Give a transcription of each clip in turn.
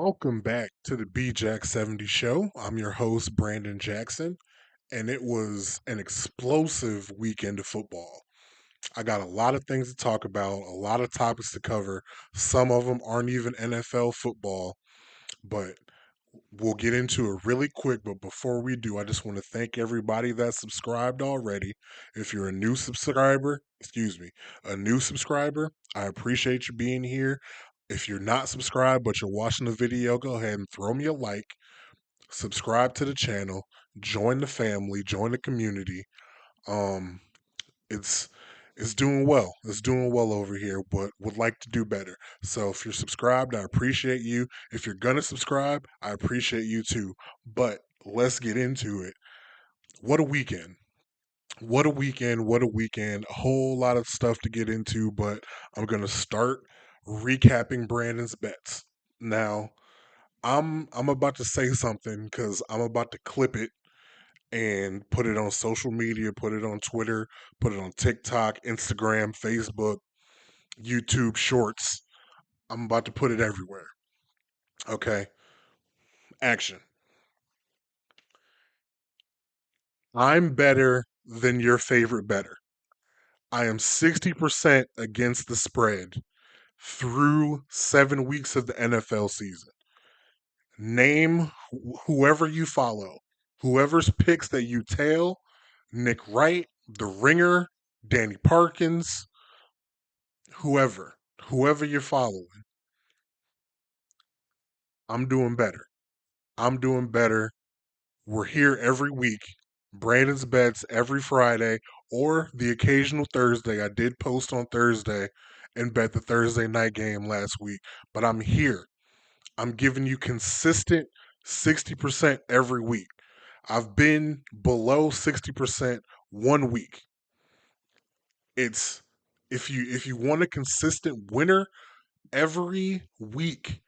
Welcome back to the Jack 70 show. I'm your host, Brandon Jackson, and it was an explosive weekend of football. I got a lot of things to talk about, a lot of topics to cover. Some of them aren't even NFL football, but we'll get into it really quick. But before we do, I just want to thank everybody that subscribed already. If you're a new subscriber, a new subscriber, I appreciate you being here. If you're not subscribed but you're watching the video, go ahead and throw me a like, subscribe to the channel, join the family, join the community. Um, it's it's doing well. It's doing well over here, but would like to do better. So if you're subscribed, I appreciate you. If you're gonna subscribe, I appreciate you too. But let's get into it. What a weekend. What a weekend. What a weekend. A whole lot of stuff to get into, but I'm gonna start recapping Brandon's bets. Now, I'm about to say something because I'm about to clip it and put it on social media, put it on Twitter, put it on TikTok, Instagram, Facebook, YouTube Shorts. I'm about to put it everywhere. Okay. Action. I'm better than your favorite better. I am 60% against the spread through 7 weeks of the NFL season. Name whoever you follow, whoever's picks that you tail, Nick Wright, The Ringer, Danny Parkins, whoever you're following. I'm doing better. I'm doing better. We're here every week. Brandon's bets every Friday or the occasional Thursday. I did post on Thursday and bet the Thursday night game last week, but I'm here. I'm giving you consistent 60% every week. I've been below 60% 1 week. It's if you want a consistent winner every week,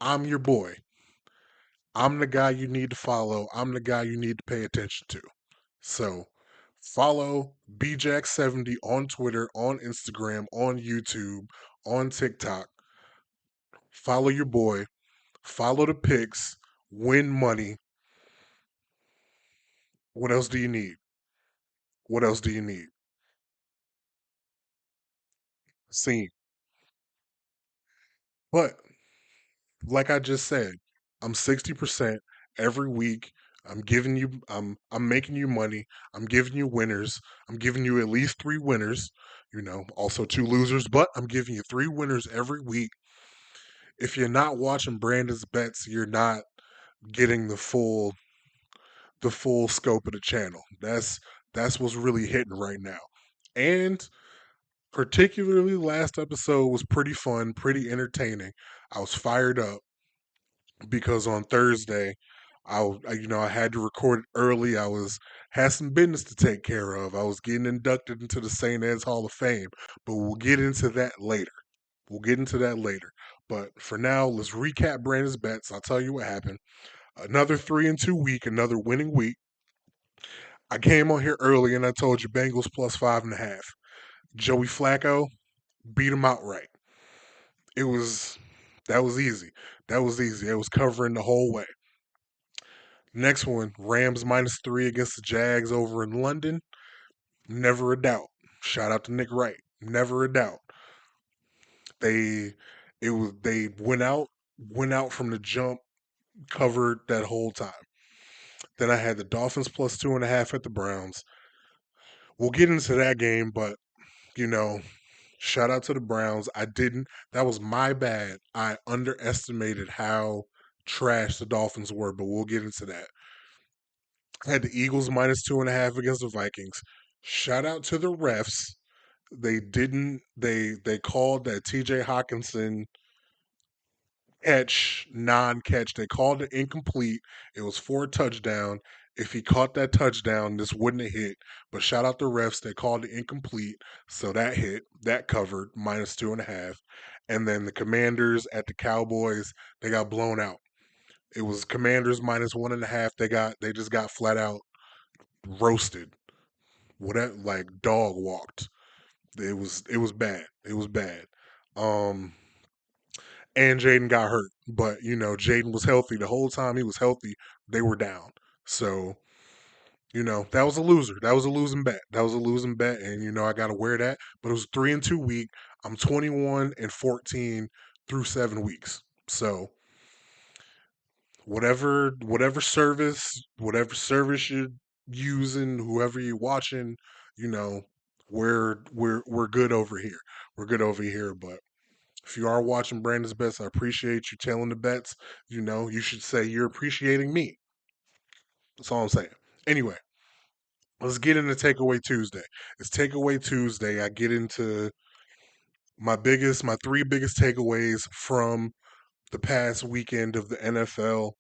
I'm your boy. I'm the guy you need to follow. I'm the guy you need to pay attention to. So follow BJack70 on Twitter, on Instagram, on YouTube, on TikTok. Follow your boy. Follow the picks. Win money. What else do you need? What else do you need? Scene. But like I just said, I'm 60% every week. I'm making you money. I'm giving you winners. I'm giving you at least three winners, also two losers, but I'm giving you three winners every week. If you're not watching Brandon's bets, you're not getting the full scope of the channel. That's what's really hitting right now. And particularly last episode was pretty fun, pretty entertaining. I was fired up because on Thursday, I had to record it early. Had some business to take care of. I was getting inducted into the St. Ed's Hall of Fame, but we'll get into that later. We'll get into that later. But for now, let's recap Brandon's bets. I'll tell you what happened. Another 3-2 week, another winning week. I came on here early and I told you Bengals plus 5.5. Joey Flacco beat him outright. It was that was easy. That was easy. It was covering the whole way. Next one, Rams -3 against the Jags over in London. Never a doubt. Shout out to Nick Wright. Never a doubt. They they went out from the jump, covered that whole time. Then I had the Dolphins plus 2.5 at the Browns. We'll get into that game, but you know, shout out to the Browns. That was my bad. I underestimated how trash the Dolphins were, but we'll get into that. I had the Eagles -2.5 against the Vikings. Shout out to the refs. They didn't. They called that T.J. Hawkinson catch non-catch. They called it incomplete. It was for a touchdown. If he caught that touchdown, this wouldn't have hit. But shout out the refs. They called it incomplete, so that hit. That covered -2.5. And then the Commanders at the Cowboys, they got blown out. It was Commanders -1.5. They just got flat out roasted. Whatever, like dog walked. It was bad. It was bad. Um, and Jaden got hurt. But Jaden was healthy the whole time he was healthy. They were down. So that was a loser. That was a losing bet. That was a losing bet, and I got to wear that. But it was 3-2 week. I'm 21-14 through 7 weeks. So whatever service you're using, whoever you're watching, you know, we're good over here. We're good over here. But if you are watching Brandon's bets, I appreciate you telling the bets. You should say you're appreciating me. That's all I'm saying. Anyway, let's get into Takeaway Tuesday. It's Takeaway Tuesday. I get into my three biggest takeaways from the past weekend of the NFL.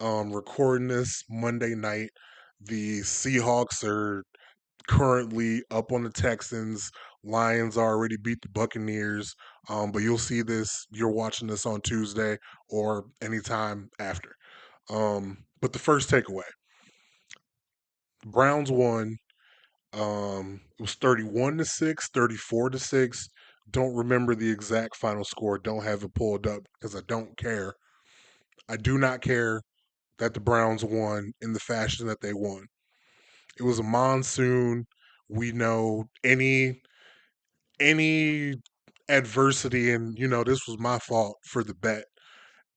Recording this Monday night. The Seahawks are currently up on the Texans. Lions already beat the Buccaneers. But you'll see this. You're watching this on Tuesday or anytime after. But the first takeaway: Browns won. It was 31-6, 34-6. Don't remember the exact final score. Don't have it pulled up because I don't care. I do not care that the Browns won in the fashion that they won. It was a monsoon. We know any adversity, and this was my fault for the bet.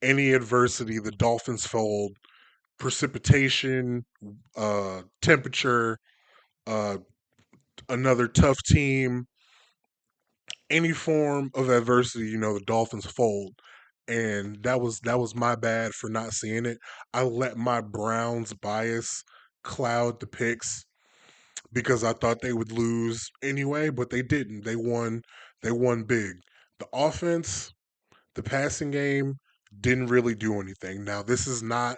Any adversity, the Dolphins fold. Precipitation, temperature, uh, another tough team, any form of adversity, the Dolphins fold. And that was my bad for not seeing it. I let my Browns bias cloud the picks because I thought they would lose anyway, but they didn't. They won big. The offense, the passing game didn't really do anything. Now, this is not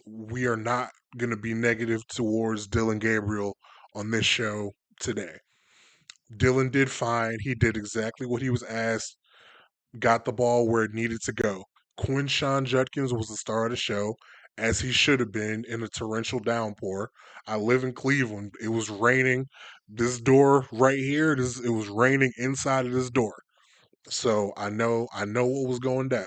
we are not going to be negative towards Dylan Gabriel on this show today. Dylan did fine. He did exactly what he was asked, got the ball where it needed to go. Quinshawn Judkins was the star of the show, as he should have been in a torrential downpour. I live in Cleveland. It was raining. This door right here, it was raining inside of this door. So I know what was going down.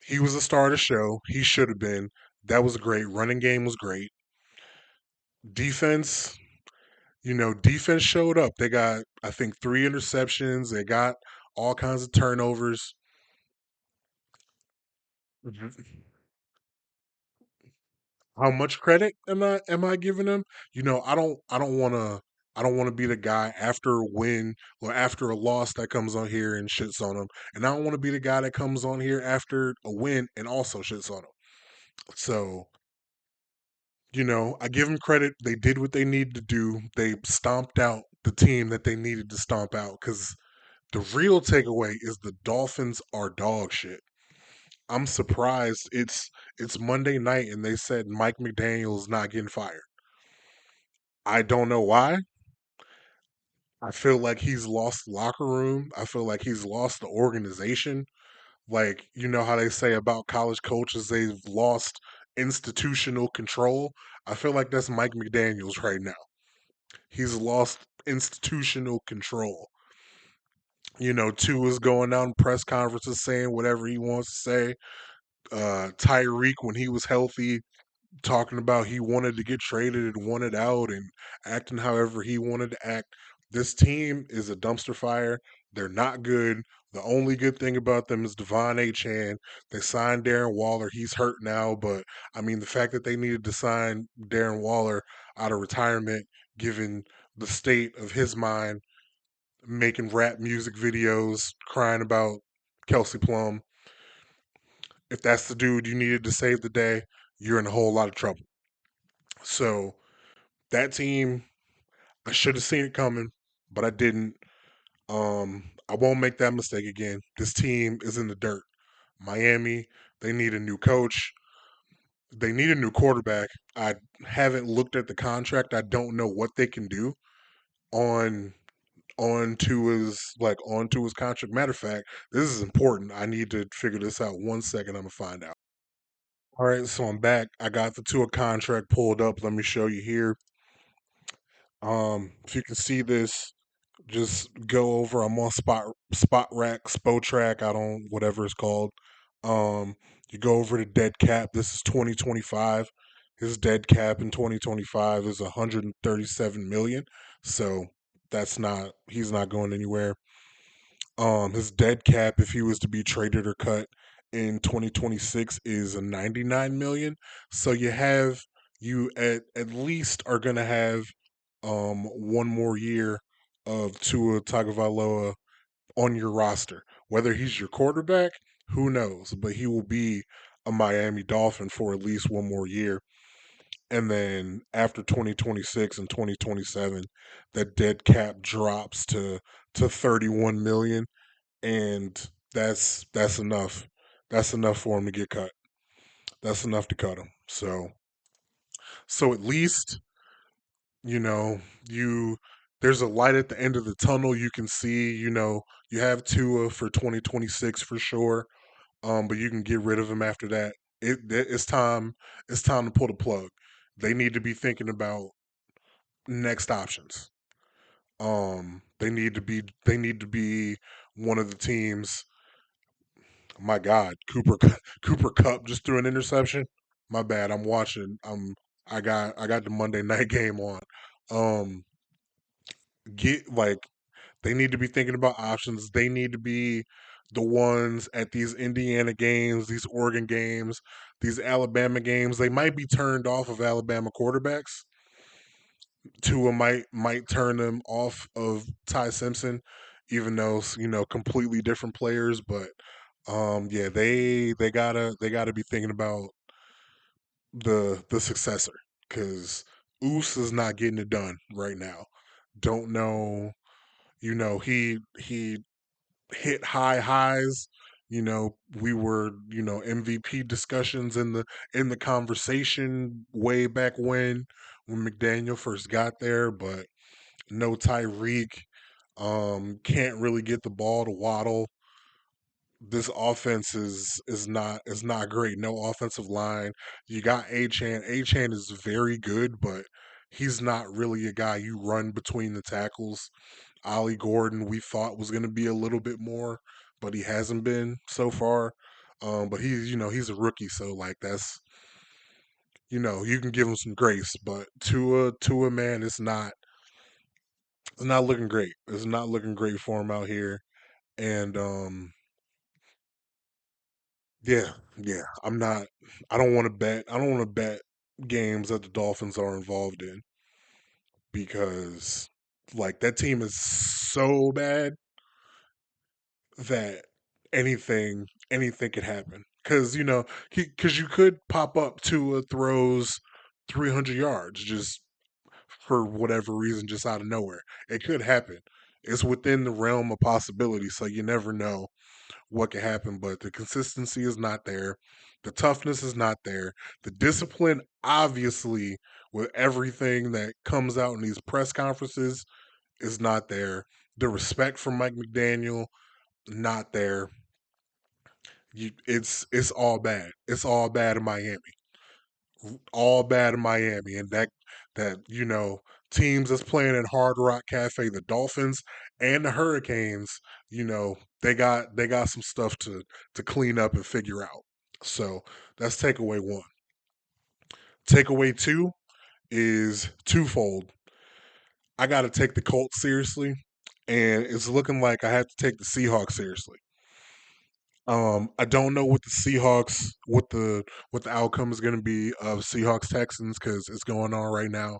He was the star of the show. He should have been. That was great. Running game was great. Defense, defense showed up. They got, I think, 3 interceptions. They got all kinds of turnovers. Mhm. How much credit am I giving them? I don't want to be the guy after a win or after a loss that comes on here and shits on them, and I don't want to be the guy that comes on here after a win and also shits on them. So I give them credit. They did what they needed to do. They stomped out the team that they needed to stomp out. Because the real takeaway is the Dolphins are dog shit. I'm surprised it's Monday night and they said Mike McDaniel's not getting fired. I don't know why. I feel like he's lost the locker room. I feel like he's lost the organization. Like, you know how they say about college coaches, they've lost institutional control. I feel like that's Mike McDaniel's right now. He's lost institutional control. Tua's going out in press conferences saying whatever he wants to say. Tyreek, when he was healthy, talking about he wanted to get traded and wanted out and acting however he wanted to act. This team is a dumpster fire. They're not good. The only good thing about them is Devon A. Chan. They signed Darren Waller. He's hurt now, but I mean, the fact that they needed to sign Darren Waller out of retirement, given the state of his mind, making rap music videos, crying about Kelsey Plum. If that's the dude you needed to save the day, you're in a whole lot of trouble. So that team, I should have seen it coming, but I didn't. I won't make that mistake again. This team is in the dirt. Miami, they need a new coach. They need a new quarterback. I haven't looked at the contract. I don't know what they can do on onto his contract. Matter of fact, this is important. I need to figure this out. 1 second, I'm gonna find out. All right, so I'm back. I got the Tua contract pulled up. Let me show you here. If you can see this, Just go over. I'm on spot rack, Spo track. I don't whatever it's called. Um, you go over to dead cap. This is 2025. His dead cap in 2025 is 137 million. So that's not he's not going anywhere. His dead cap, if he was to be traded or cut in 2026, is a 99 million. So you at least are gonna have one more year of Tua Tagovailoa on your roster. Whether he's your quarterback, who knows? But he will be a Miami Dolphin for at least one more year. And then after 2026 and 2027, that dead cap drops to 31 million, and that's enough. That's enough for him to get cut. That's enough to cut him. So at least you know you there's a light at the end of the tunnel. You can see you have Tua for 2026 for sure. But you can get rid of him after that. It's time. It's time to pull the plug. They need to be thinking about next options. They need to be one of the teams. My God, Cooper Cup just threw an interception. My bad. I'm watching. I got the Monday night game on. Um, get like they need to be thinking about options. They need to be the ones at these Indiana games, these Oregon games, these Alabama games. They might be turned off of Alabama quarterbacks. Tua might turn them off of Ty Simpson, even though completely different players. But yeah, they gotta be thinking about the successor because Oos is not getting it done right now. Don't know. He hit high highs. We were MVP discussions in the conversation way back when McDaniel first got there, but no Tyreek. Can't really get the ball to Waddle. This offense is not great. No offensive line. You got A-Chan. A-Chan is very good, but he's not really a guy you run between the tackles. Ollie Gordon, we thought was going to be a little bit more, but he hasn't been so far. But he's a rookie, so like that's you can give him some grace. But Tua, man, it's not looking great. It's not looking great for him out here. And yeah, yeah, I'm not. I don't want to bet. I don't want to bet games that the Dolphins are involved in because like that team is so bad that anything could happen because because you could pop up to a throws 300 yards just for whatever reason just out of nowhere. It could happen. It's within the realm of possibility, so you never know what could happen. But the consistency is not there, the toughness is not there, the discipline obviously with everything that comes out in these press conferences is not there. The respect for Mike McDaniel not there. It's all bad. It's all bad in Miami. All bad in Miami, and that teams that's playing in Hard Rock Cafe, the Dolphins and the Hurricanes. They got some stuff to clean up and figure out. So that's takeaway one. Takeaway two is twofold. I got to take the Colts seriously, and it's looking like I have to take the Seahawks seriously. I don't know what the Seahawks, what the outcome is going to be of Seahawks Texans because it's going on right now.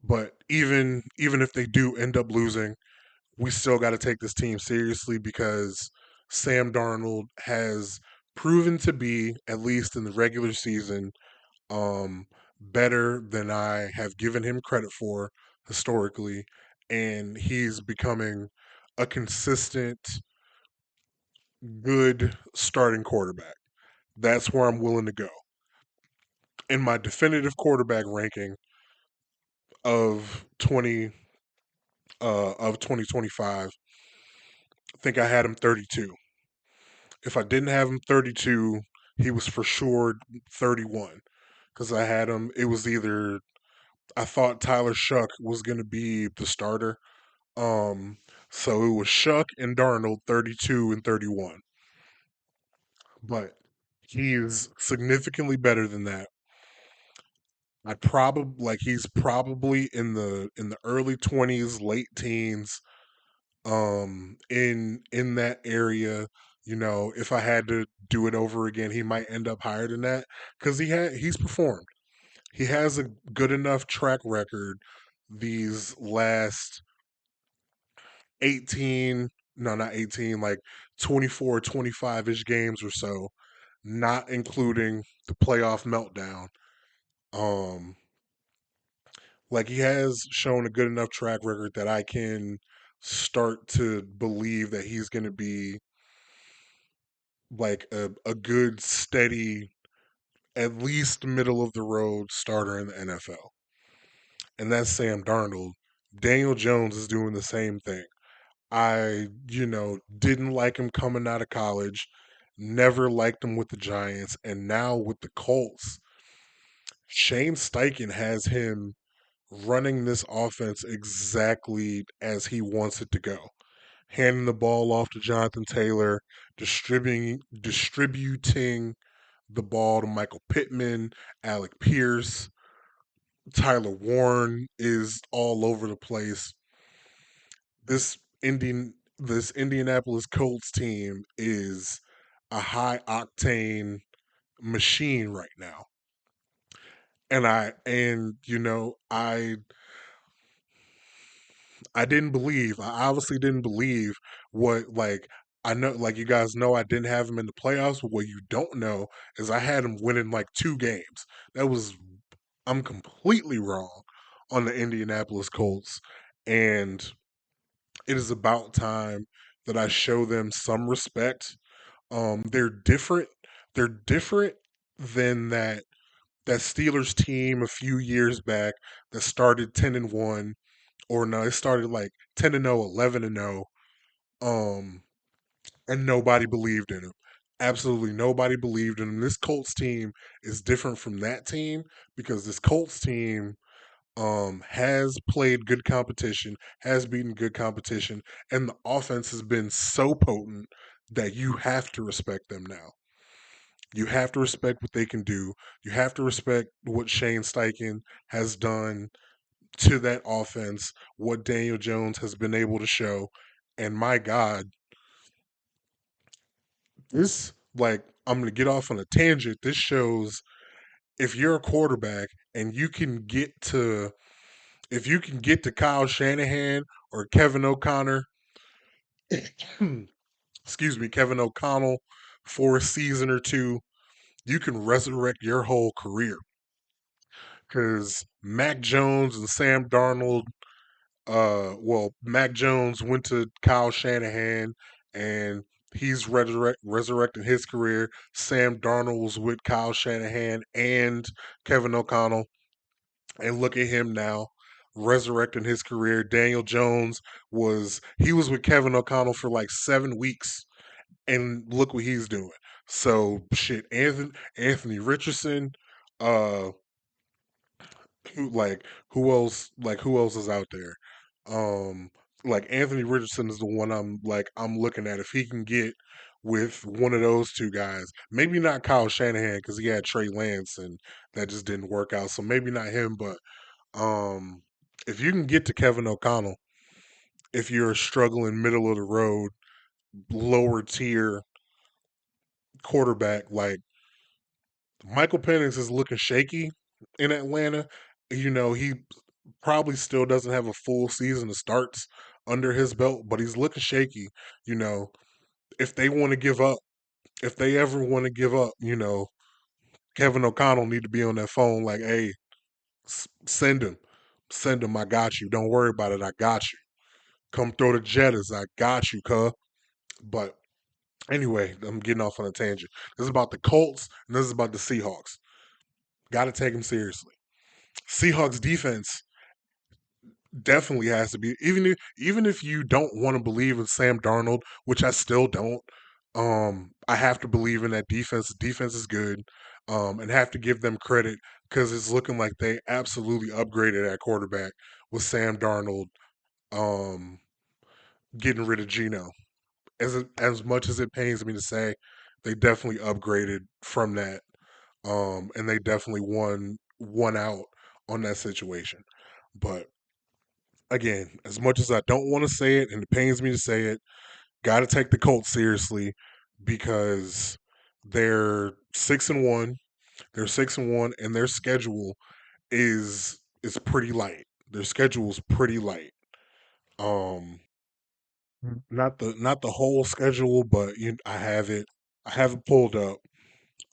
But even if they do end up losing, we still got to take this team seriously because Sam Darnold has proven to be, at least in the regular season, better than I have given him credit for historically, and he's becoming a consistent good starting quarterback. That's where I'm willing to go. In my definitive quarterback ranking of 2025, I think I had him 32. If I didn't have him 32, he was for sure 31 because I had him. It was either I thought Tyler Shuck was going to be the starter Um, so it was Shuck and Darnold 32 and 31. But he's significantly better than that. I probably like he's probably in the early 20s, late teens, in that area. If I had to do it over again, he might end up higher than that because he's performed. He has a good enough track record these last 18, no, not 18, like 24, 25-ish games or so, not including the playoff meltdown. Um, like he has shown a good enough track record that I can start to believe that he's going to be like a good, steady, at least middle of the road starter in the NFL. And that's Sam Darnold. Daniel Jones is doing the same thing. I didn't like him coming out of college, never liked him with the Giants, and now with the Colts, Shane Steichen has him running this offense exactly as he wants it to go. Handing the ball off to Jonathan Taylor, distributing the ball to Michael Pittman, Alec Pierce, Tyler Warren is all over the place. This this Indianapolis Colts team is a high octane machine right now. And I didn't believe. I obviously didn't believe what like I know like you guys know I didn't have him in the playoffs, but what you don't know is I had him winning like two games. That was I'm completely wrong on the Indianapolis Colts. And it is about time that I show them some respect. They're different. They're different than that Steelers team a few years back that started 10-1, or no, it started like 10-0, 11-0, and nobody believed in him. Absolutely nobody believed in him. This Colts team is different from that team because this Colts team has played good competition, has beaten good competition, and the offense has been so potent that you have to respect them now. You have to respect what they can do. You have to respect what Shane Steichen has done to that offense, what Daniel Jones has been able to show. And my God, this, like, I'm going to get off on a tangent. This shows if you're a quarterback and if you can get to Kyle Shanahan or Kevin O'Connor, excuse me, Kevin O'Connell for a season or two, you can resurrect your whole career. Because Mac Jones and Sam Darnold, Mac Jones went to Kyle Shanahan and he's resurrecting his career. Sam Darnold was with Kyle Shanahan and Kevin O'Connell, and look at him now, resurrecting his career. Daniel Jones was with Kevin O'Connell for like 7 weeks, and look what he's doing. So shit, Anthony Richardson, uh, who else is out there? Um, like Anthony Richardson is the one I'm looking at. If he can get with one of those two guys, maybe not Kyle Shanahan because he had Trey Lance and that just didn't work out. So maybe not him, but um, if you can get to Kevin O'Connell, if you're a struggling middle of the road, lower tier quarterback, like Michael Penix is looking shaky in Atlanta. He probably still doesn't have a full season of starts under his belt, but he's looking shaky. You know, if they want to give up, if they ever want to give up, Kevin O'Connell need to be on that phone like, hey, send him. Send him. I got you. Don't worry about it. I got you. Come throw the Jettas. I got you, cuh. But anyway, I'm getting off on a tangent. This is about the Colts and this is about the Seahawks. Got to take them seriously. Seahawks defense definitely has to be even if you don't want to believe in Sam Darnold, which I still don't. I have to believe in that defense. The defense is good, and have to give them credit because it's looking like they absolutely upgraded at quarterback with Sam Darnold. getting rid of Gino. As much as it pains me to say, they definitely upgraded from that, and they definitely won out on that situation. But again, as much as I don't want to say it, and it pains me to say it, got to take the Colts seriously because they're 6-1. They're 6-1, and their schedule is pretty light. Their schedule's pretty light. Um, not the whole schedule, but I have it. I have it pulled up.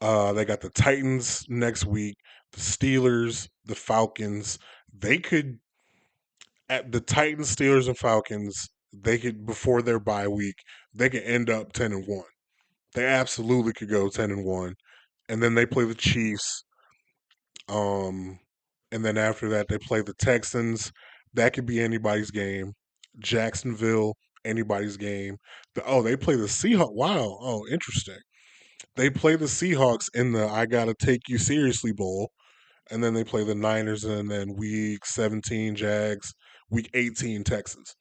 They got the Titans next week, the Steelers, the Falcons. They could at the Titans, Steelers, and Falcons. They could before their bye week. They could end up 10-1. They absolutely could go 10-1, and then they play the Chiefs. Um, and then after that, they play the Texans. That could be anybody's game. Jacksonville, anybody's game. They play the Seahawks. Wow. Oh, interesting. They play the Seahawks in the I Gotta Take You Seriously Bowl. And then they play the Niners, and then week 17, Jags, week 18, Texans.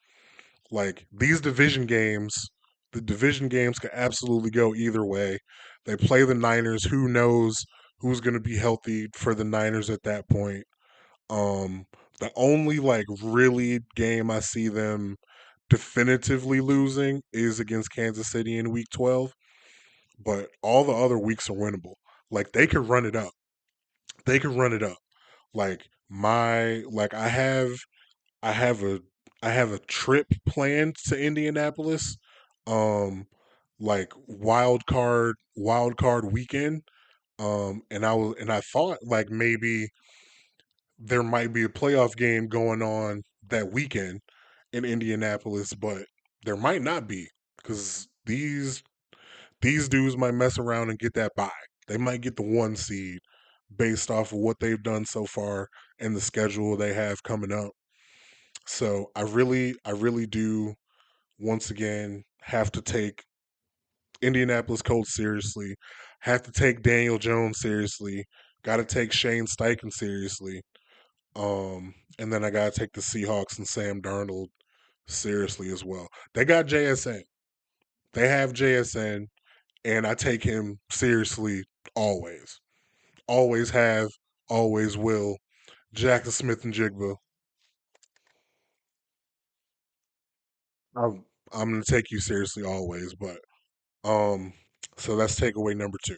Like these division games, the division games can absolutely go either way. They play the Niners. Who knows who's going to be healthy for the Niners at that point? Um, the only like really game I see them definitively losing is against Kansas City in week 12, but all the other weeks are winnable. Like they could run it up. They could run it up. Like I have a I have a trip planned to Indianapolis, um, like wild card weekend. And I thought like maybe there might be a playoff game going on that weekend in Indianapolis, but there might not be because these dudes might mess around and get that bye. They might get the one seed based off of what they've done so far and the schedule they have coming up. So I really do once again have to take Indianapolis Colts seriously. Have to take Daniel Jones seriously. Got to take Shane Steichen seriously. And then I got to take the Seahawks and Sam Darnold seriously as well. They got JSN. They have JSN, and I take him seriously always. Always have, always will. Jackson Smith and Jigba. I'm, I'm gonna take you seriously always, but um, so that's takeaway number two.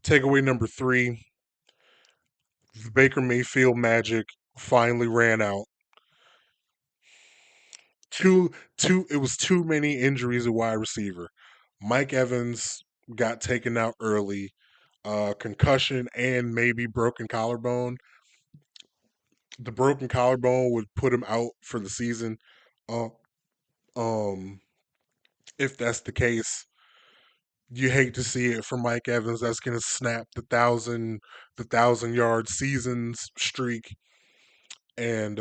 Takeaway number three: the Baker Mayfield magic finally ran out. It was too many injuries at wide receiver. Mike Evans got taken out early, concussion and maybe broken collarbone. The broken collarbone would put him out for the season. Uh, um, if that's the case, you hate to see it for Mike Evans. That's going to snap the 1,000 yard seasons streak, and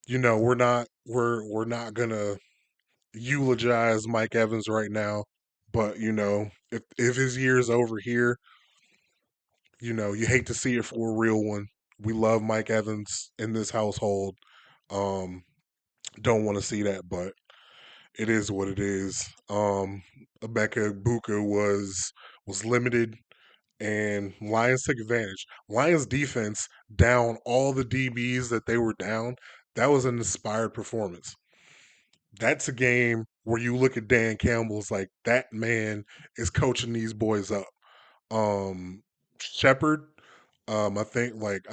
we're not gonna eulogize Mike Evans right now, but if his year is over here, you hate to see it for a real one. We love Mike Evans in this household. Um, don't want to see that, but it is what it is. Emeka Buka was limited, and Lions took advantage. Lions defense down all the DBs that they were down. That was an inspired performance. That's a game where you look at Dan Campbell's like that man is coaching these boys up. Shepard, I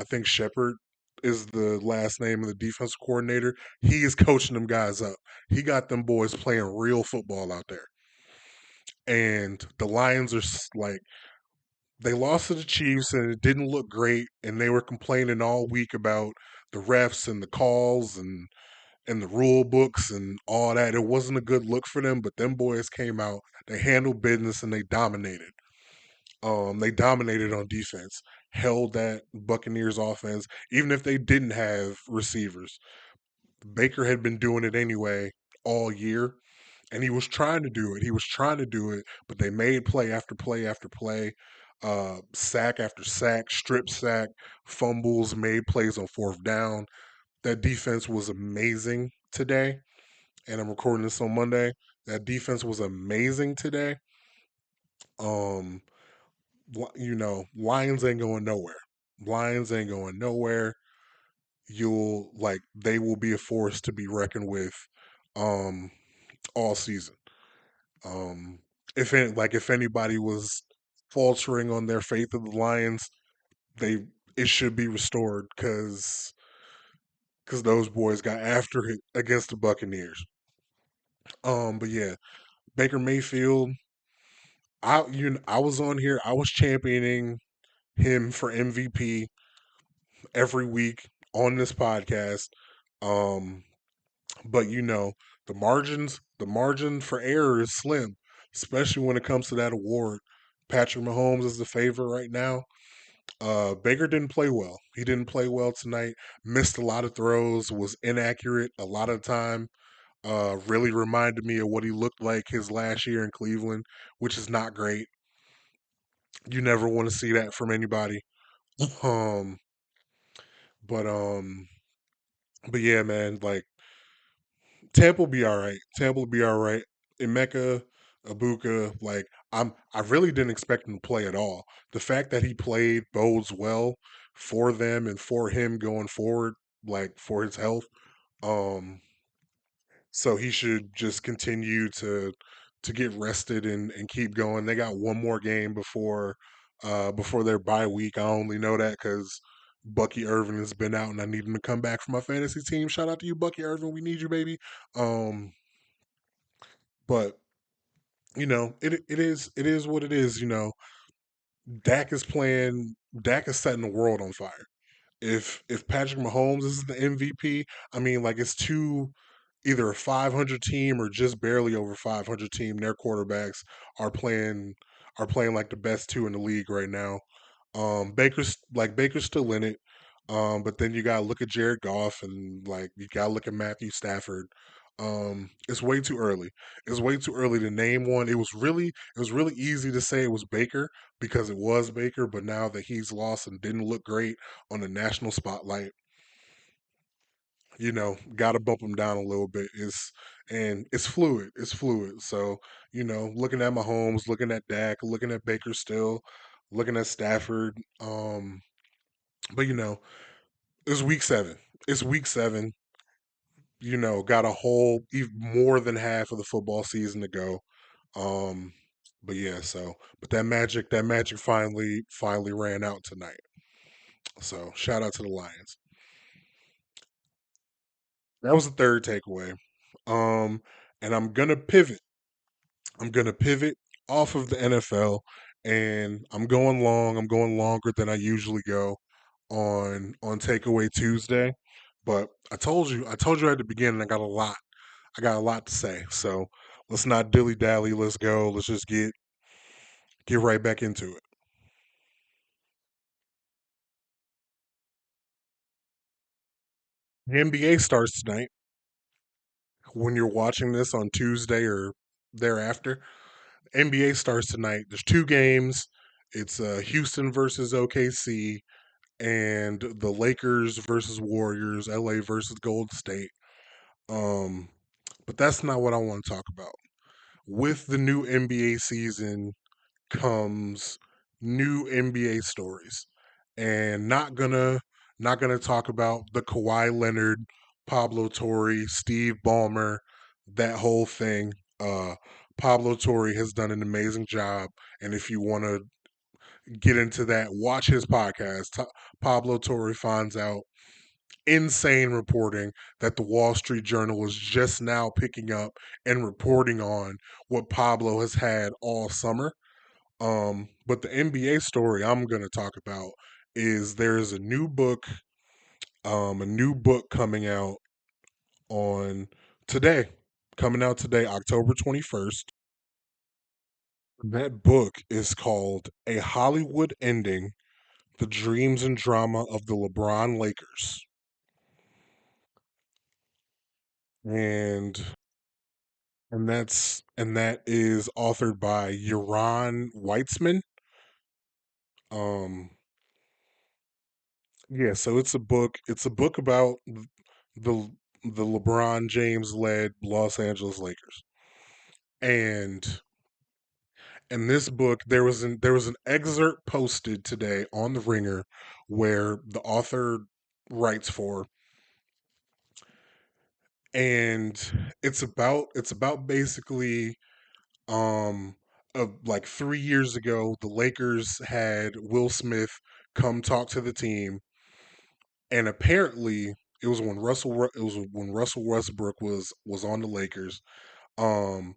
think Shepard is the last name of the defensive coordinator. He is coaching them guys up. He got them boys playing real football out there. And the Lions are like they lost to the Chiefs and it didn't look great, and they were complaining all week about the refs and the calls and the rule books and all that. It wasn't a good look for them, but them boys came out, they handled business and they dominated. They dominated on defense, held that Buccaneers offense, even if they didn't have receivers. Baker had been doing it anyway all year, and he was trying to do it. He was trying to do it, but they made play after play after play, sack after sack, strip sack, fumbles, made plays on fourth down. that defense was amazing today, and I'm recording this on Monday. That defense was amazing today. Um, Lions ain't going nowhere. Lions ain't going nowhere. They will be a force to be reckoned with, um, all season. Um, if anybody was faltering on their faith of the Lions, they it should be restored because those boys got after it against the Buccaneers. But yeah, Baker Mayfield. I was on here. I was championing him for MVP every week on this podcast. Um, but the margin for error is slim, especially when it comes to that award. Patrick Mahomes is the favorite right now. Baker didn't play well. He didn't play well tonight. Missed a lot of throws. Was inaccurate a lot of the time. Really reminded me of what he looked like his last year in Cleveland, which is not great. You never want to see that from anybody. Um, but um, but yeah, man, like Tampa will be all right. Tampa will be all right. Emeka, Ibuka, I really didn't expect him to play at all. The fact that he played bodes well for them and for him going forward, like for his health. Um, so he should just continue to get rested and keep going. They got one more game before their bye week. I only know that because Bucky Irvin has been out and I need him to come back for my fantasy team. Shout out to you, Bucky Irvin. We need you, baby. Um, but it is what it is. Dak is setting the world on fire. If Patrick Mahomes is the MVP, I mean, like it's two either a 500 team or just barely over 500 team. Their quarterbacks are playing are playing like the best two in the league right now. Baker's still in it. But then you gotta look at Jared Goff and like you gotta look at Matthew Stafford. It's way too early. It's way too early to name one. It was really easy to say it was Baker because it was Baker, but now that he's lost and didn't look great on the national spotlight, got to bump him down a little bit. It's fluid. It's fluid. So, looking at Mahomes, looking at Dak, looking at Baker still, looking at Stafford. But it's week 7. It's week 7. Got a whole even more than half of the football season to go. Um, but yeah, but that magic finally ran out tonight. So shout out to the Lions. That was the third takeaway. Um, and I'm gonna pivot off of the NFL, and I'm going long. I'm going longer than I usually go on Takeaway Tuesday. But I told you at the beginning, I got a lot to say. So let's not dilly dally. Let's go. Let's just get right back into it. The NBA starts tonight. When you're watching this on Tuesday or thereafter, NBA starts tonight. There's two games. It's Houston versus OKC and the Lakers versus Warriors, LA versus Golden State. Um, but that's not what I want to talk about. With the new NBA season comes new NBA stories, and not gonna talk about the Kawhi Leonard, Pablo Torre, Steve Ballmer, that whole thing. Pablo Torre has done an amazing job, and if you want to get into that, watch his podcast. Pablo Torre finds out insane reporting that the Wall Street Journal is just now picking up and reporting on what Pablo has had all summer. But the NBA story I'm going to talk about is there's a new book on today, coming out today, October 21st. That book is called A Hollywood Ending: The Dreams and Drama of the LeBron Lakers. And that is authored by Yaron Weitzman. Um yeah, so it's a book about the the LeBron James led Los Angeles Lakers. And in this book, there was an excerpt posted today on the Ringer where the author writes for, and it's about basically like 3 years ago, the Lakers had Will Smith come talk to the team, and apparently it was when Russell Westbrook was on the Lakers. Um,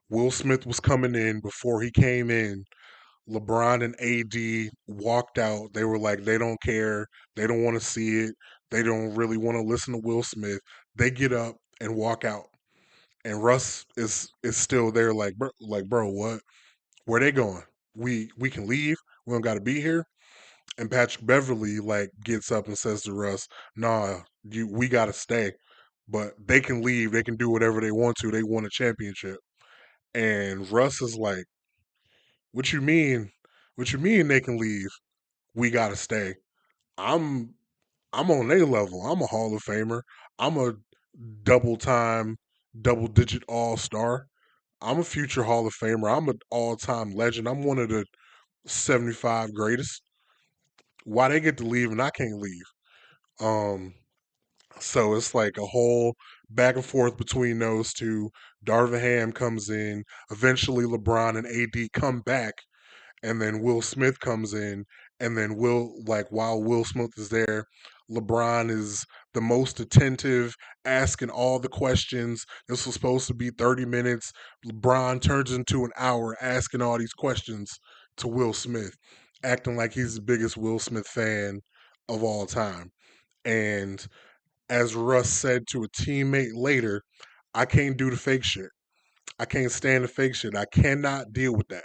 Will Smith was coming in. Before he came in, LeBron and AD walked out. They were like, they don't care. They don't want to see it. They don't really want to listen to Will Smith. They get up and walk out. And Russ is still there, like, bro, what? Where they going? We can leave. We don't got to be here. And Patrick Beverly like gets up and says to Russ, "Nah, we got to stay. But they can leave. They can do whatever they want to. They won a championship." And Russ is like, "What you mean? What you mean they can leave? We got to stay. I'm I'm on their level. I'm a Hall of Famer. I'm a double time, double digit All Star. I'm a future Hall of Famer. I'm an all time legend. I'm one of the 75 greatest. Why they get to leave and I can't leave?" Um, so it's like a whole back and forth between those two. Darvin Ham comes in. Eventually, LeBron and AD come back, and then Will Smith comes in, and then while Will Smith is there, LeBron is the most attentive, asking all the questions. This was supposed to be 30 minutes. LeBron turns into an hour asking all these questions to Will Smith, acting like he's the biggest Will Smith fan of all time. And as Russ said to a teammate later, I can't do the fake shit. I can't stand the fake shit. I cannot deal with that.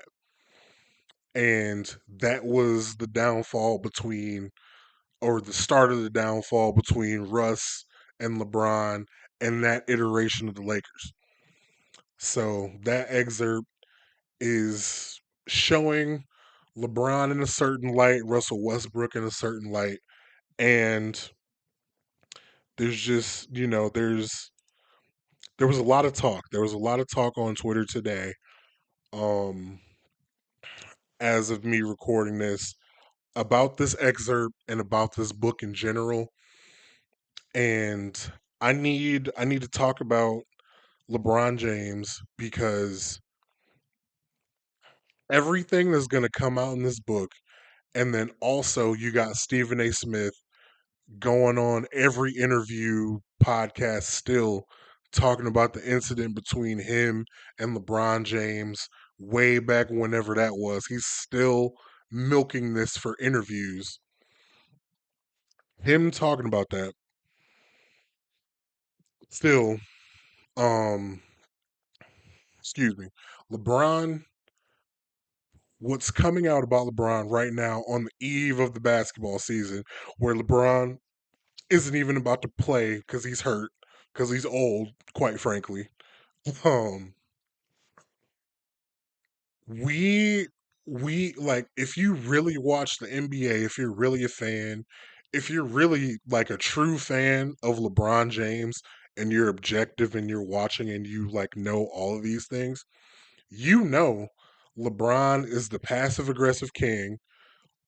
And that was the downfall between, or the start of the downfall between Russ and LeBron and that iteration of the Lakers. So that excerpt is showing LeBron in a certain light, Russell Westbrook in a certain light, and there's just, there was a lot of talk. There was a lot of talk on Twitter today, um, as of me recording this, about this excerpt and about this book in general. And I need to talk about LeBron James because everything that's going to come out in this book, and then also you got Stephen A. Smith going on every interview podcast still talking about the incident between him and LeBron James way back whenever that was. He's still milking this for interviews. Him talking about that still, um, excuse me, LeBron, what's coming out about LeBron right now on the eve of the basketball season, where LeBron isn't even about to play because he's hurt, because he's old, quite frankly. Um, we we like, if you really watch the NBA, if you're really a fan, if you're really like a true fan of LeBron James and you're objective and you're watching and you like know all of these things, you know LeBron is the passive aggressive king.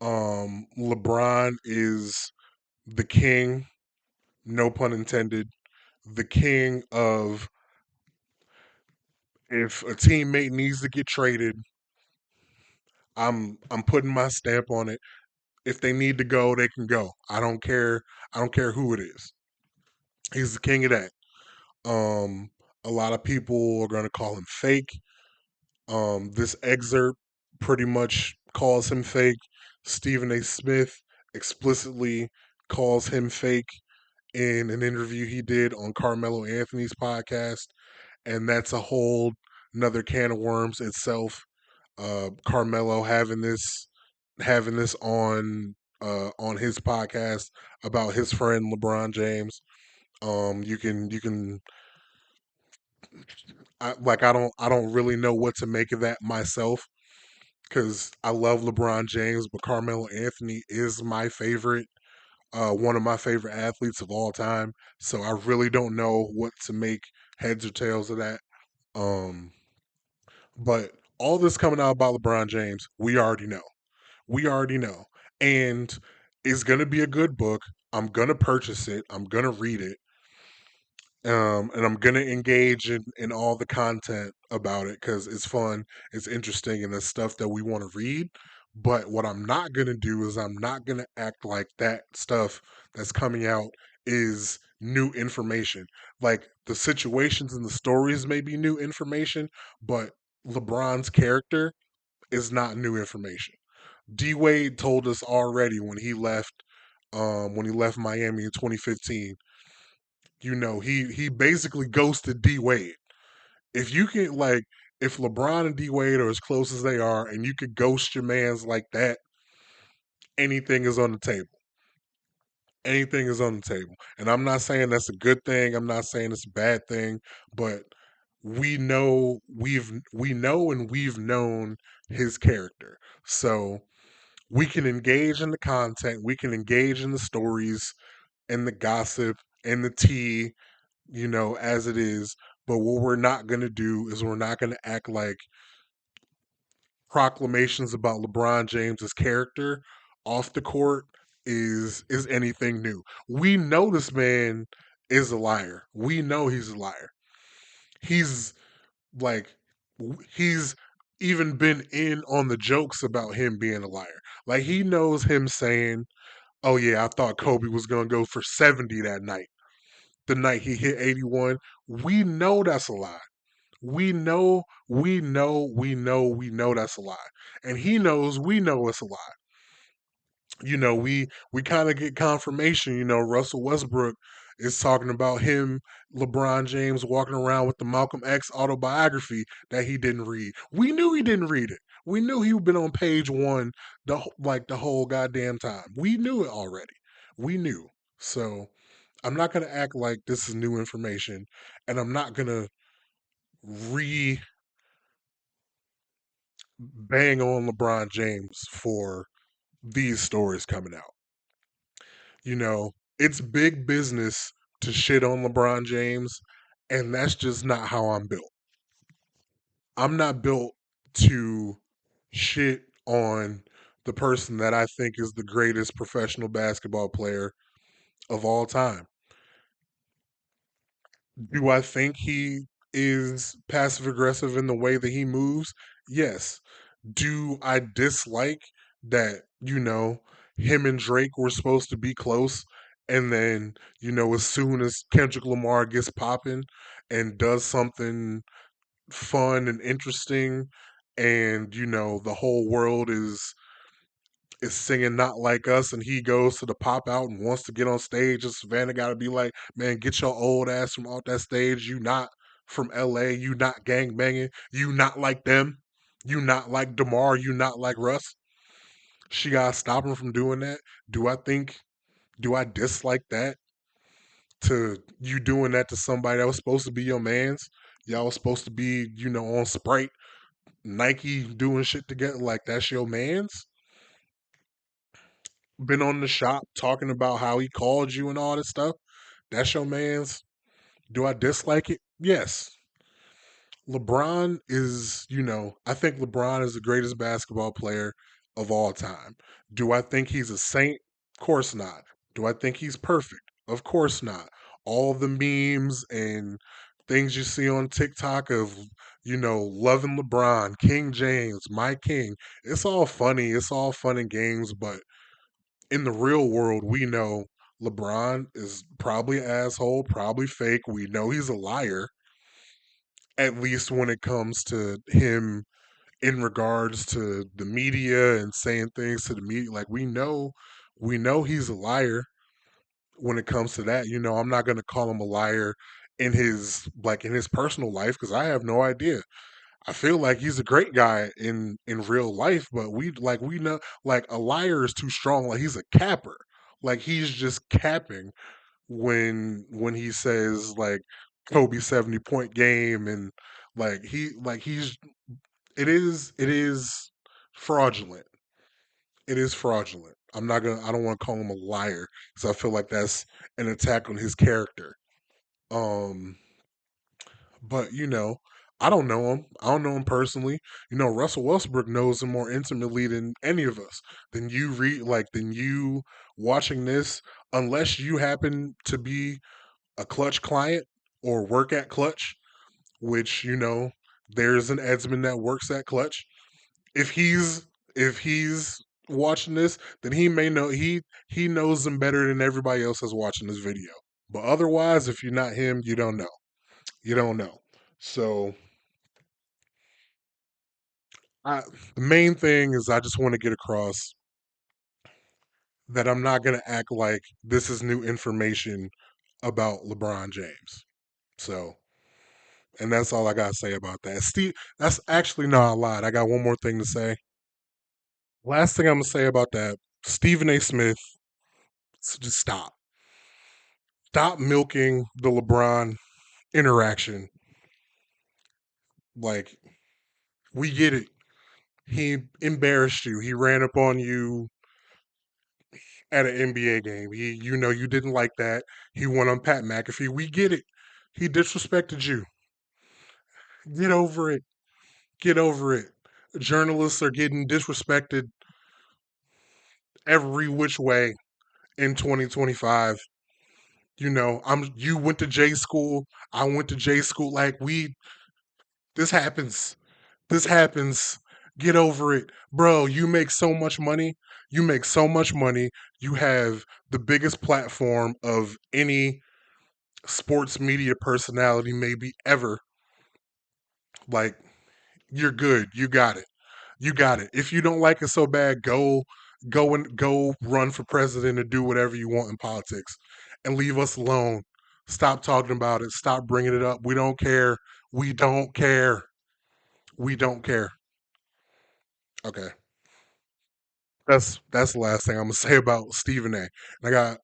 LeBron is the king, no pun intended, the king of, if a teammate needs to get traded, I'm putting my stamp on it. If they need to go, they can go. I don't care. I don't care who it is. He's the king of that. Um, a lot of people are gonna call him fake. This excerpt pretty much calls him fake. Stephen A. Smith explicitly calls him fake in an interview he did on Carmelo Anthony's podcast, and that's a whole another can of worms itself. Carmelo having this on his podcast about his friend LeBron James. You can I don't really know what to make of that myself because I love LeBron James, but Carmelo Anthony is my favorite one of my favorite athletes of all time. So I really don't know what to make heads or tails of that. Um, but all this coming out about LeBron James, we already know. We already know. And it's gonna be a good book. I'm gonna purchase it. I'm gonna read it. And I'm gonna engage in all the content about it because it's fun, it's interesting, and it's stuff that we want to read. But what I'm not gonna do is I'm not gonna act like that stuff that's coming out is new information. Like the situations and the stories may be new information, but LeBron's character is not new information. D Wade told us already when he left Miami in 2015. He basically ghosted D Wade. If you can if LeBron and D Wade are as close as they are, and you could ghost your man's like that, anything is on the table. Anything is on the table. And I'm not saying that's a good thing. I'm not saying it's a bad thing, but we know and we've known his character. So we can engage in the content, we can engage in the stories and the gossip and the tea, as it is. But what we're not going to do is we're not going to act like proclamations about LeBron James's character off the court is anything new. We know this man is a liar. We know he's a liar. He's like he's even been in on the jokes about him being a liar. Like he knows him saying, "Oh yeah, I thought Kobe was going to go for 70 that night." The night he hit 81. We know that's a lie. We know that's a lie. And he knows we know it's a lie. We kind of get confirmation, Russell Westbrook is talking about him, LeBron James walking around with the Malcolm X autobiography that he didn't read. We knew he didn't read it. We knew he'd been on page one the whole goddamn time. We knew it already. We knew. So I'm not gonna act like this is new information, and I'm not gonna re bang on LeBron James for these stories coming out. It's big business to shit on LeBron James, and that's just not how I'm built. I'm not built to shit on the person that I think is the greatest professional basketball player of all time. Do I think he is passive aggressive in the way that he moves? Yes. Do I dislike that, him and Drake were supposed to be close, and then, as soon as Kendrick Lamar gets popping and does something fun and interesting, and, the whole world is singing Not Like Us, and he goes to the pop out and wants to get on stage, and Savannah gotta be like, man, get your old ass from off that stage. You not from LA, you not gang banging, you not like them, you not like DeMar, you not like Russ. She gotta stop him from doing that. Do I dislike that, to you doing that to somebody that was supposed to be your man's? Y'all was supposed to be, on Sprite, Nike doing shit together, like that's your man's? Been on the shop talking about how he called you and all this stuff. That's your man's. Do I dislike it? Yes. LeBron is, I think LeBron is the greatest basketball player of all time. Do I think he's a saint? Of course not. Do I think he's perfect? Of course not. All the memes and things you see on TikTok of, loving LeBron, King James, my king. It's all funny. It's all fun and games, but in the real world, we know LeBron is probably an asshole, probably fake. We know he's a liar, at least when it comes to him in regards to the media and saying things to the media. Like we know he's a liar when it comes to that. I'm not gonna call him a liar in his personal life because I have no idea. I feel like he's a great guy in real life, but we know, like, a liar is too strong. Like he's a capper. Like he's just capping when he says like Kobe 70-point game, and he's it is fraudulent. It is fraudulent. I don't want to call him a liar because I feel like that's an attack on his character. Um, but I don't know him. I don't know him personally. Russell Westbrook knows him more intimately than any of us. Than you watching this, unless you happen to be a Clutch client or work at Clutch, which there's an Edsman that works at Clutch. If he's watching this, then he knows him better than everybody else that's watching this video. But otherwise, if you're not him, you don't know. You don't know. So the main thing is I just want to get across that I'm not going to act like this is new information about LeBron James. So, and that's all I got to say about that. Steve, that's actually not a lot. I got one more thing to say. Last thing I'm going to say about that, Stephen A. Smith, just stop. Stop milking the LeBron interaction. Like, we get it. He embarrassed you. He ran up on you at an NBA game. You didn't like that. He went on Pat McAfee. We get it. He disrespected you. Get over it. Get over it. Journalists are getting disrespected every which way in 2025. You went to J school. I went to J school. This happens. This happens. Get over it. Bro, you make so much money. You make so much money. You have the biggest platform of any sports media personality maybe ever. Like, you're good. You got it. You got it. If you don't like it so bad, go run for president and do whatever you want in politics and leave us alone. Stop talking about it. Stop bringing it up. We don't care. We don't care. We don't care. Okay. That's the last thing I'm gonna say about Stephen A. And I got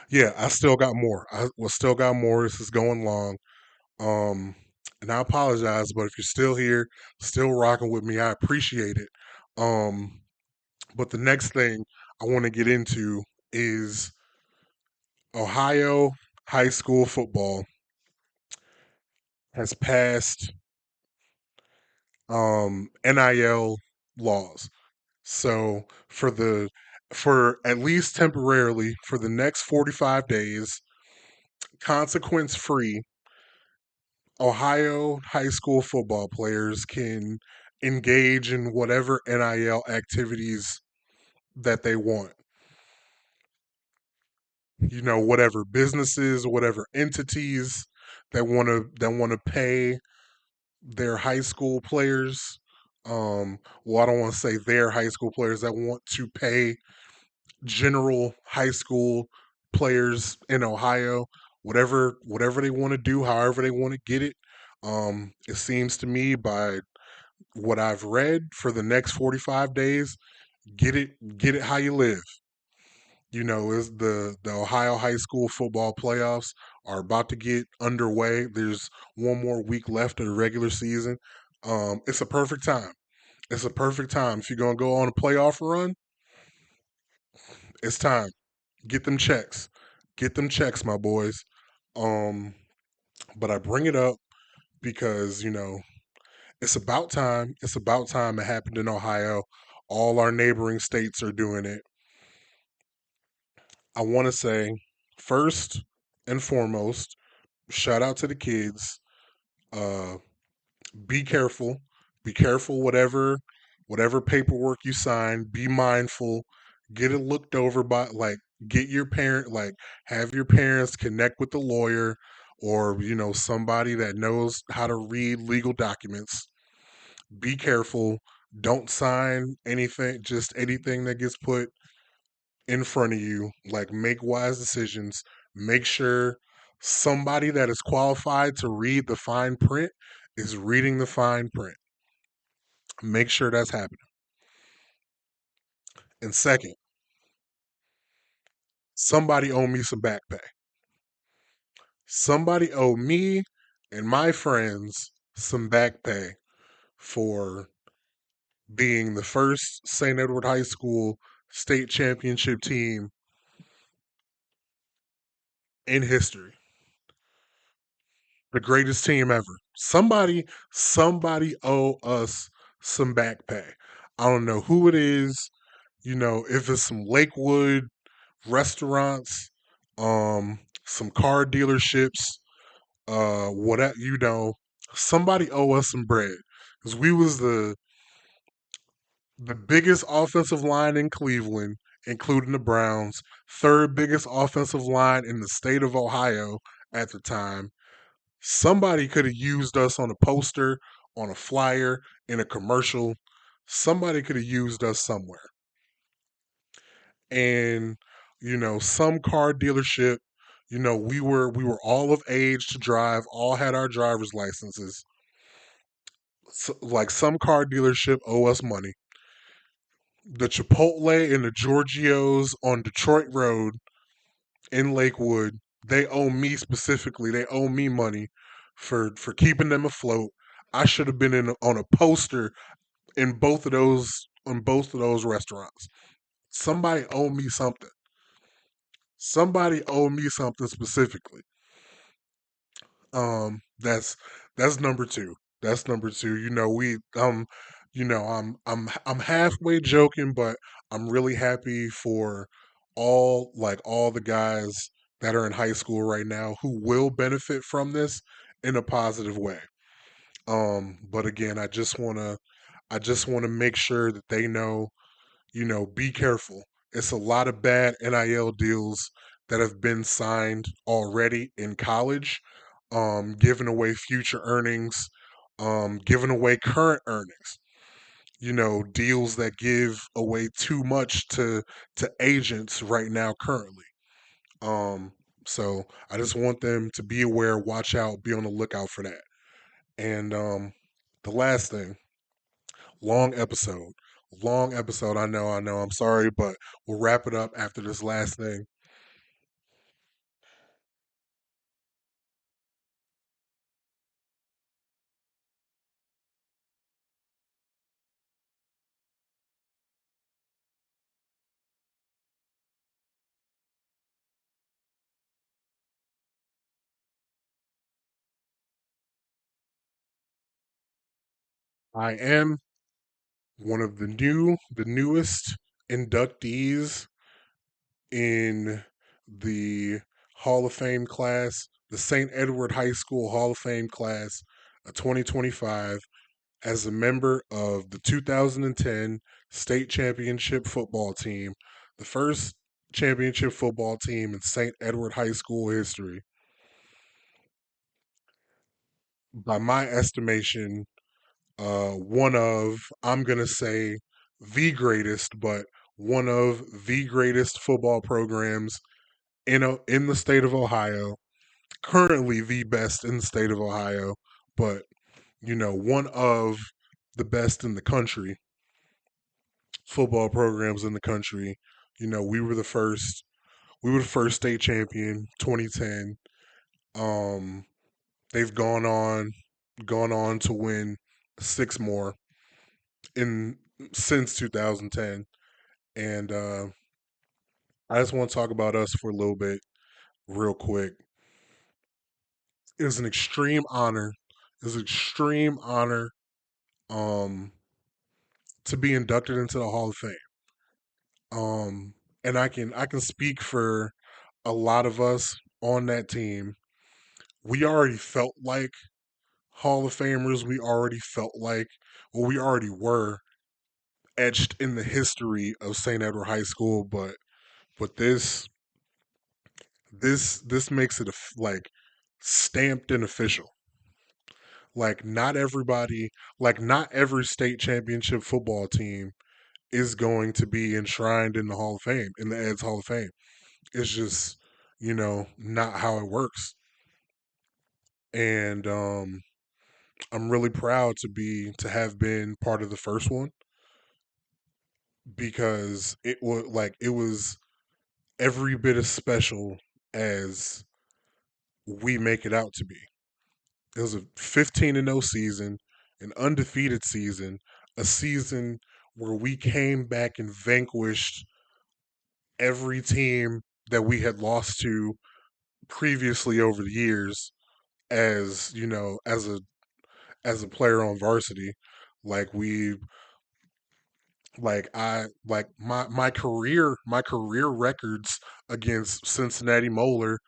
yeah, I still got more. I well, still got more. This is going long. Um, and I apologize, but if you're still here, still rocking with me, I appreciate it. Um, but the next thing I want to get into is Ohio high school football has passed NIL laws. So for at least temporarily for the next 45 days, consequence free, Ohio high school football players can engage in whatever NIL activities that they want. Whatever businesses, whatever entities that want to pay their high school players. Well, I don't want to say their high school players that want to pay general high school players in Ohio, whatever they want to do, however they want to get it. It seems to me by what I've read for the next 45 days, get it how you live. Is the Ohio high school football playoffs are about to get underway. There's one more week left of the regular season. It's a perfect time. It's a perfect time. If you're gonna go on a playoff run, it's time. Get them checks. Get them checks, my boys. Um, but I bring it up because, it's about time. It's about time it happened in Ohio. All our neighboring states are doing it. I want to say, first and foremost, shout out to the kids. Uh, be careful. Be careful. Whatever paperwork you sign. Be mindful. Get it looked over by get your parent have your parents connect with the lawyer or somebody that knows how to read legal documents. Be careful. Don't sign anything, just anything that gets put in front of you. Make wise decisions. Make sure somebody that is qualified to read the fine print is reading the fine print. Make sure that's happening. And second, somebody owe me some back pay. Somebody owe me and my friends some back pay for being the first St. Edward High School state championship team in history. The greatest team ever. Somebody owe us some back pay. I don't know who it is, if it's some Lakewood restaurants, some car dealerships, whatever, somebody owe us some bread. Because we was the biggest offensive line in Cleveland, including the Browns, third biggest offensive line in the state of Ohio at the time. Somebody could have used us on a poster, on a flyer, in a commercial. Somebody could have used us somewhere. And some car dealership, we were all of age to drive, all had our driver's licenses. So, like some car dealership owe us money. The Chipotle and the Giorgio's on Detroit Road in Lakewood, they owe me specifically. They owe me money for keeping them afloat. I should have been on a poster in both of those restaurants. Somebody owe me something. Somebody owe me something specifically. That's number two. That's number two. I'm halfway joking, but I'm really happy for all the guys that are in high school right now who will benefit from this in a positive way. But again, I just wanna make sure that they know, be careful. It's a lot of bad NIL deals that have been signed already in college, giving away future earnings, giving away current earnings. Deals that give away too much to agents right now currently. Um, so I just want them to be aware, watch out, be on the lookout for that. And the last thing, long episode. Long episode. I know. I'm sorry, but we'll wrap it up after this last thing. I am one of the newest inductees in the Hall of Fame class, the St. Edward High School Hall of Fame class of 2025, as a member of the 2010 state championship football team, the first championship football team in St. Edward High School history. By my estimation, one of, I'm going to say, the greatest, but one of the greatest football programs in the state of Ohio. Currently, the best in the state of Ohio, but one of the best in the country, football programs in the country. We were the first. We were the first state champion, 2010. Um, they've gone on to win six more in since 2010. And I just want to talk about us for a little bit, real quick. It was an extreme honor. It was an extreme honor um, to be inducted into the Hall of Fame. And I can speak for a lot of us on that team. We already felt like Hall of Famers. We already felt like, well, we already were etched in the history of St. Edward High School, but this makes it like stamped and official. Like not every state championship football team is going to be enshrined in the Hall of Fame, in the Eds Hall of Fame. It's just, not how it works. And I'm really proud to have been part of the first one because it was every bit as special as we make it out to be. It was a 15-0 season, an undefeated season, a season where we came back and vanquished every team that we had lost to previously over the years, as you know, as a player on varsity. Like we like I like my career records against Cincinnati Moeller.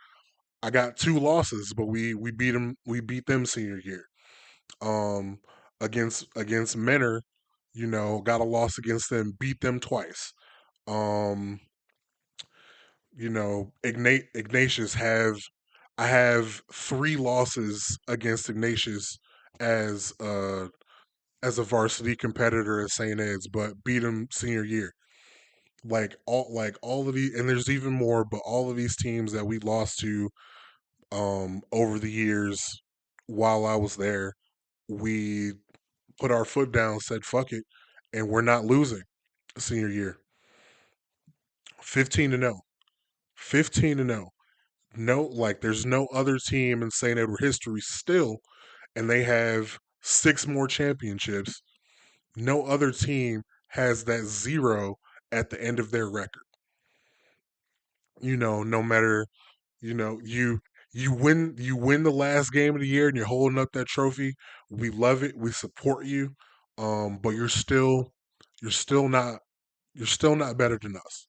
I got two losses, but we beat them senior year. Um against Menor, you know, got a loss against them, beat them twice. Um, you know, Ignatius have I have three losses against Ignatius as as a varsity competitor at St. Ed's, but beat him senior year. Like all of these, and there's even more, but all of these teams that we lost to over the years while I was there, we put our foot down, said fuck it, and we're not losing senior year. 15-0. 15-0. No, like there's no other team in St. Edward history still, and they have six more championships. No other team has that zero at the end of their record. You know, no matter, you know, you win the last game of the year and you're holding up that trophy. We love it. We support you. But you're still not you're still not better than us.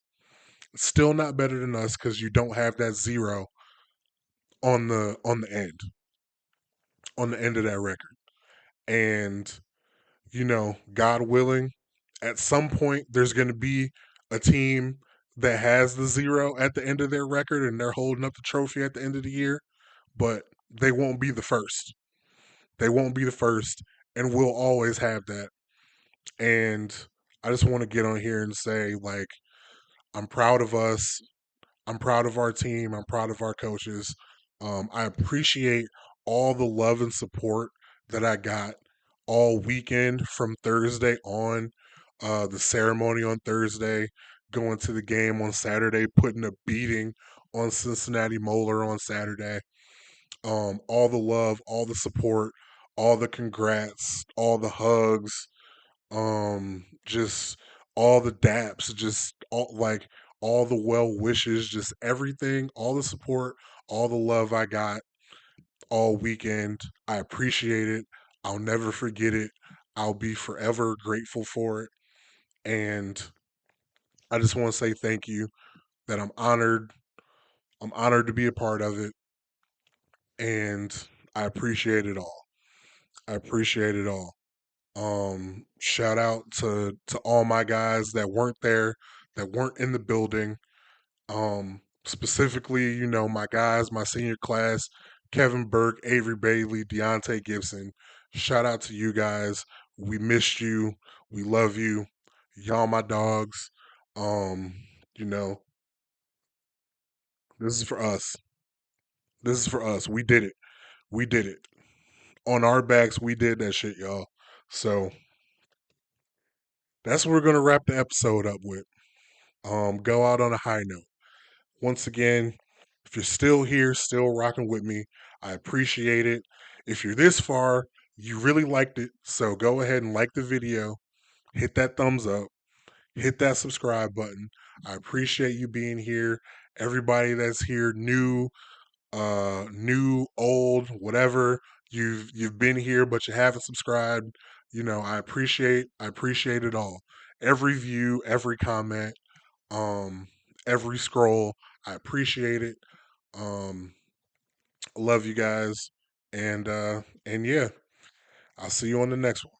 Still not better than us because you don't have that zero on the end of that record. And you know, God willing, at some point there's going to be a team that has the zero at the end of their record and they're holding up the trophy at the end of the year, but they won't be the first. They won't be the first, and we'll always have that. And I just want to get on here and say, like, I'm proud of us. I'm proud of our team. I'm proud of our coaches. I appreciate all the love and support that I got all weekend from Thursday on, the ceremony on Thursday, going to the game on Saturday, putting a beating on Cincinnati Moeller on Saturday. All the love, all the support, all the congrats, all the hugs, just all the daps, just all like all the well wishes, just everything, all the support, all the love I got all weekend. I appreciate it. I'll never forget it. I'll be forever grateful for it. And I just want to say thank you, that I'm honored. I'm honored to be a part of it. And I appreciate it all. I appreciate it all. Shout out to all my guys that weren't there, that weren't in the building. Specifically, you know, my guys, my senior class, Kevin Burke, Avery Bailey, Deontay Gibson. Shout out to you guys. We missed you. We love you. Y'all my dogs. Um, you know, this is for us. This is for us. We did it. We did it. On our backs, we did that shit, y'all. So that's what we're gonna wrap the episode up with. Go out on a high note. Once again, if you're still here, still rocking with me, I appreciate it. If you're this far, you really liked it. So go ahead and like the video, hit that thumbs up, hit that subscribe button. I appreciate you being here. Everybody that's here, new, old, whatever, you've been here but you haven't subscribed. You know, I appreciate it all. Every view, every comment, um, every scroll. I appreciate it. Um, love you guys, and yeah, I'll see you on the next one.